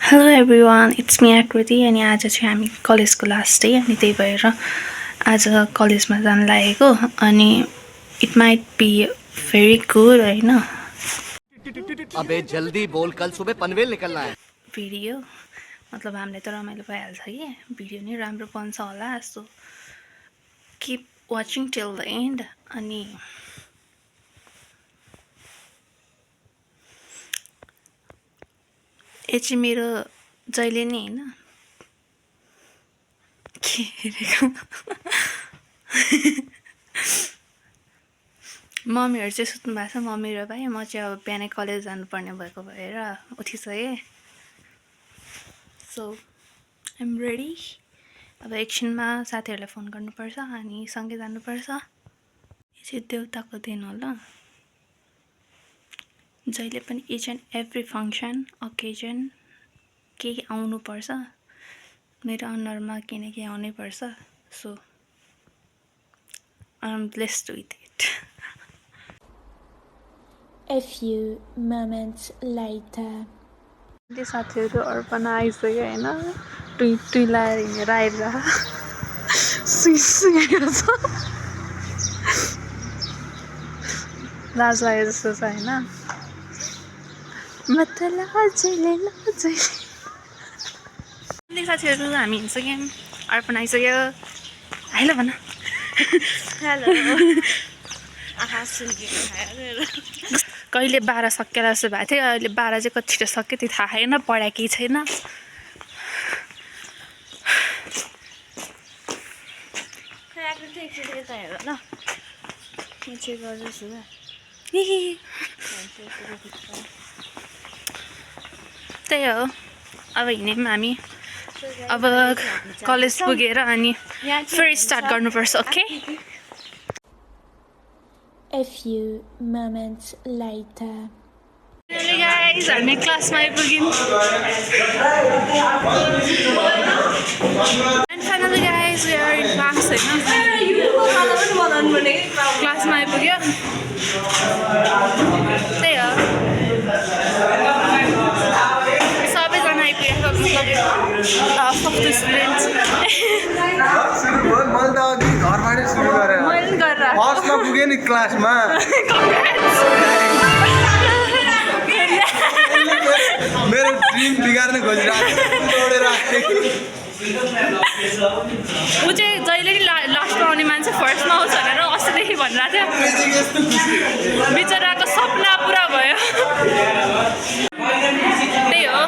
Hello everyone, it's me आकृति। अनि आज चाहिँ हामी कलेजको लास्ट डे, अनि त्यही भएर आज कलेजमा जान लागेको। अनि it might be very good होइन अबे जल्दी बोल, कल सुबह पनवेल निकलना है। भिडियो मतलब हामीले त रमाइलो भइहाल्छ कि भिडियो नि राम्रो बन्छ होला। So keep watching till the and. अनि यो चाहिँ मेरो जहिले नै होइन के हेरेको मम्मीहरू चाहिँ सुत्नु भएको छ। मम्मी र भाइ, म चाहिँ अब बिहानै कलेज जानुपर्ने भएको भएर उठिसकेँ। So I'm ready. अब एकछिनमा साथीहरूलाई फोन गर्नुपर्छ अनि सँगै जानुपर्छ। यो चाहिँ देउताको दिन हो ल। जहिले पनि each and every function occasion केही आउनुपर्छ मेरो अनुहारमा, केही न केही आउनै पर्छ। So I am blessed with it. A few moments later. त्यो साथीहरू अर्पण आइसक्यो होइन, टुइ लाएर हिँडेर आएर सुइसकेको छ। लाज लाग्यो जस्तो छ होइन। म त लाजैले साथीहरू हामी हिँड्सक्यौँ। अर्पण आइसक्यो। हेलो भन। Hello. कहिले 12 सकेर जस्तो भएको थियो। अहिले 12 चाहिँ कति छिटो सक्यो त्यो थाहा छैन। पढाइ केही छैन। त्यही हो, अब हिँड्यौँ हामी। अब कलेज पुगेर अनि फेरि स्टार्ट गर्नुपर्छ। Okay. A few moments later. Guys, हामी क्लासमा आइपुग्यौँ। And finally guys we are in class होइन। क्लासमा आइपुग्यो। त्यही हो, सबैजना आइपुगेको मतलब स्टुडेन्ट्स। मैले त अघि घरबाटै सुरु गरेँ। मैले गरेर फर्स्टमा पुगेँ नि क्लासमा। मेरो ड्रिम बिगार्न खोजिरहेको ऊ चाहिँ जहिले नि लास्टमा आउने मान्छे फर्स्टमा आउँछ भनेर अस्तिदेखि भनिरहेको थियो। बिचराको सपना पुरा भयो। त्यही हो।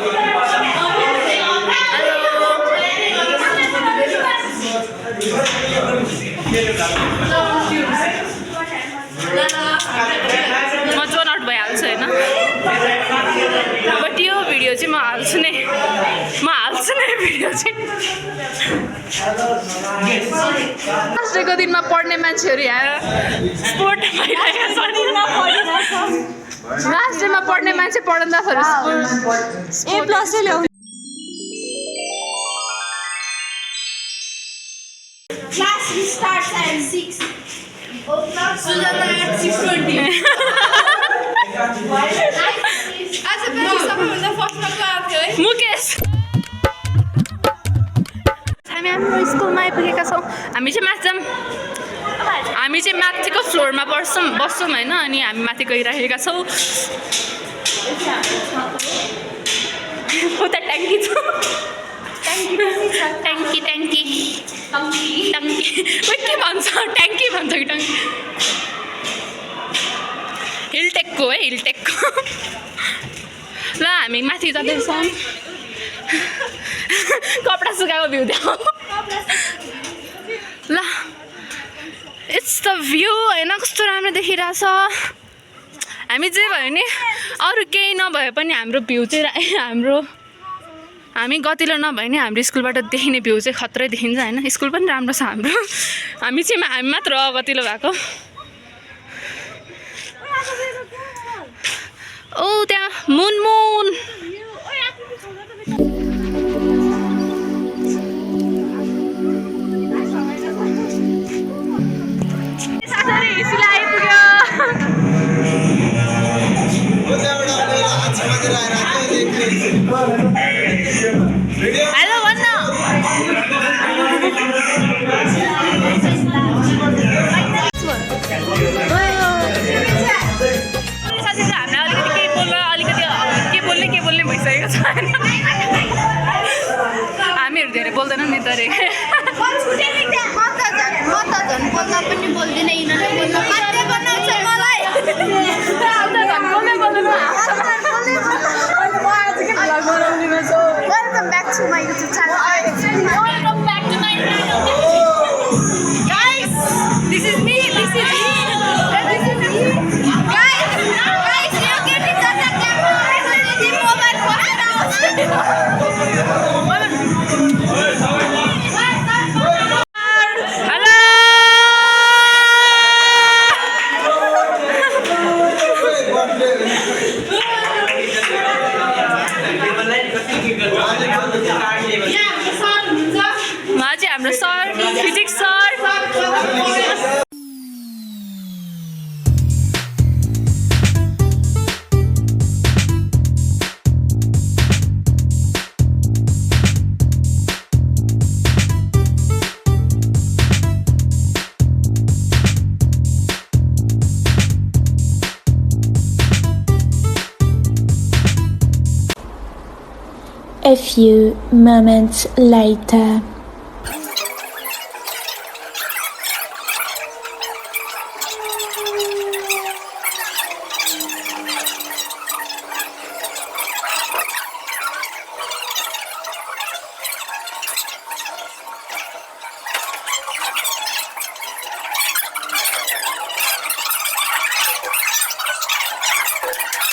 म जोन आउट भइहाल्छु होइन। बट यो भिडियो चाहिँ म हाल्छु नै भिडियो चाहिँ। लास्ट डेको दिनमा पढ्ने मान्छेहरू यहाँ स्पोर्ट भइरहेको छ। लास्ट डेमा पढ्ने मान्छे पढ्दाखेरि A+ ल्याउ। Class starts at 6. Sujata at 6:20. आज पनि सबैभन्दा फर्स्टमा क्लास थियो है मुकेश। हामी हाम्रो स्कुलमा आइपुगेका छौँ। हामी चाहिँ माथिको फ्लोरमा बस्छौँ होइन। अनि हामी माथि गइरहेका छौँ। उता ट्याङ्की छ। ट्याङ्की के भन्छ? ट्याङ्की भन्छ कि ट्याङ्की? हिलटेकको है, हिलटेकको। ल हामी माथि जाँदैछौँ। कपडा सुकाएको भ्यू देखाऊ ल। इट्स द भ्यू होइन, कस्तो राम्रो देखिरहेछ। हामी जे भयो नि अरू केही नभए पनि हाम्रो भ्यू चाहिँ हामी गतिलो नभए नि हाम्रो स्कुलबाट देखिने भ्यू चाहिँ खत्रै देखिन्छ होइन। स्कुल पनि राम्रो छ हाम्रो। हामी मात्र गतिलो भएको। ओ त्यहाँ मुन आइपुग्यो। हेलो भन्न साथीहरू हामीलाई अलिकति के बोल्ने भइसकेको छ हामीहरू धेरै बोल्दैनौँ नि तर बोल्न पनि बोल्दिनँ यिनीहरूले बोल्न मात्रै बनाउँछ मलाई Welcome back to my YouTube channel. Welcome back to my channel. Guys, this is me. This is me. This is me. Guys, you get it on the camera. This is the mobile phone now. Hello उहाँ चाहिँ हाम्रो sir physics sir A few moments later.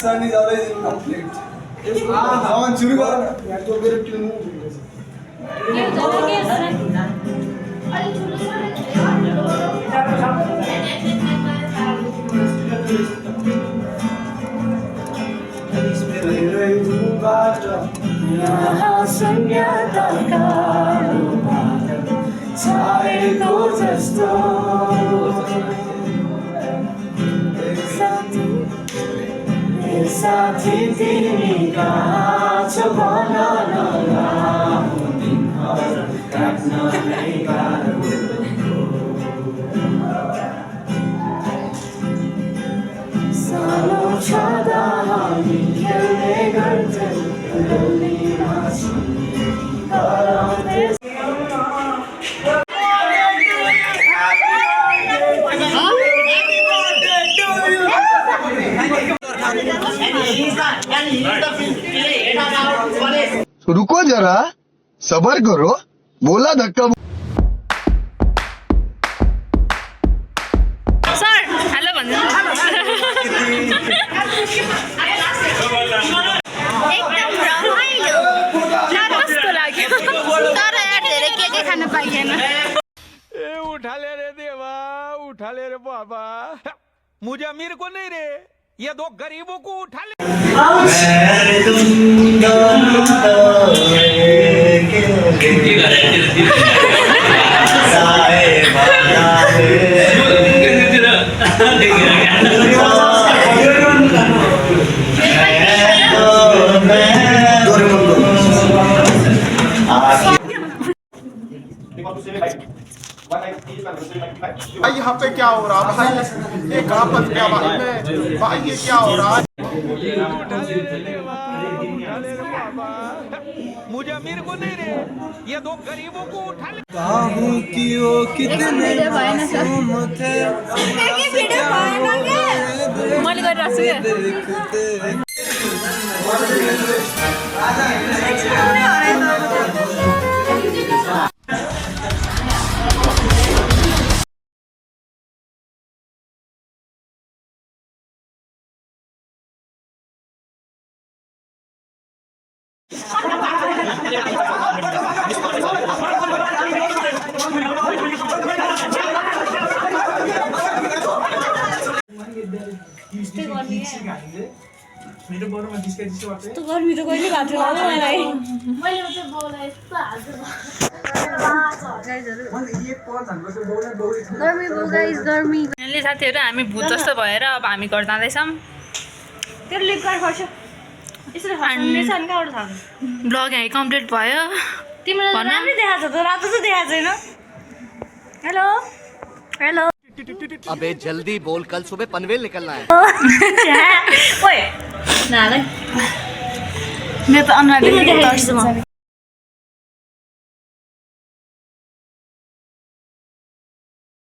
Sun is always incomplete. सुरु गर साथी तिमी कहाँ छौ भन न लामो दिनहरू काट्न नै गाह्रो सानो छँदा हामी खेल्ने गर्थ्यौँ गल्लीमा रुको जरा सबर करो बोला धक्का सर हेलो भन्नु एकदम रमाइलो कस्तो लाग्यो तर यार धेरै के खान पाइएन उठा ले रे देवा उठा ले रे बाबा मुझे अमीर को नहीं रे ये दो गरीबों को उठा ले भाई यहाँ पे क्या हो रहा भाई ये कहाँ फंस गया भाई मैं भाई ये क्या हो रहा है उठा ले रे देवा उठा ले रे बाबा मुझे अमीर को नहीं रे ये दो गरीबों को उठा ले काहूं कि वो कितने मासूम थे मैले गरिरहेको छु गर्मी त कहिले भएको थियो होला मलाई यहाँले साथीहरू हामी भूत जस्तो भएर अब हामी घर जाँदैछौँ त्यो लिप गार्ड खर्छ यसरी हँसाउने छ नि कहाँबाट थाहा ब्लग यहीँ कम्प्लिट भयो तिमीलाई भन। राम्रै देखाएको छ त रातो चाहिँ देखाएको छैन हेलो हेलो अबे जल्दी बोल कल सुबह पनवेल निकलना है ओए नाला मेरो त अनुहार देखेको तर्छु म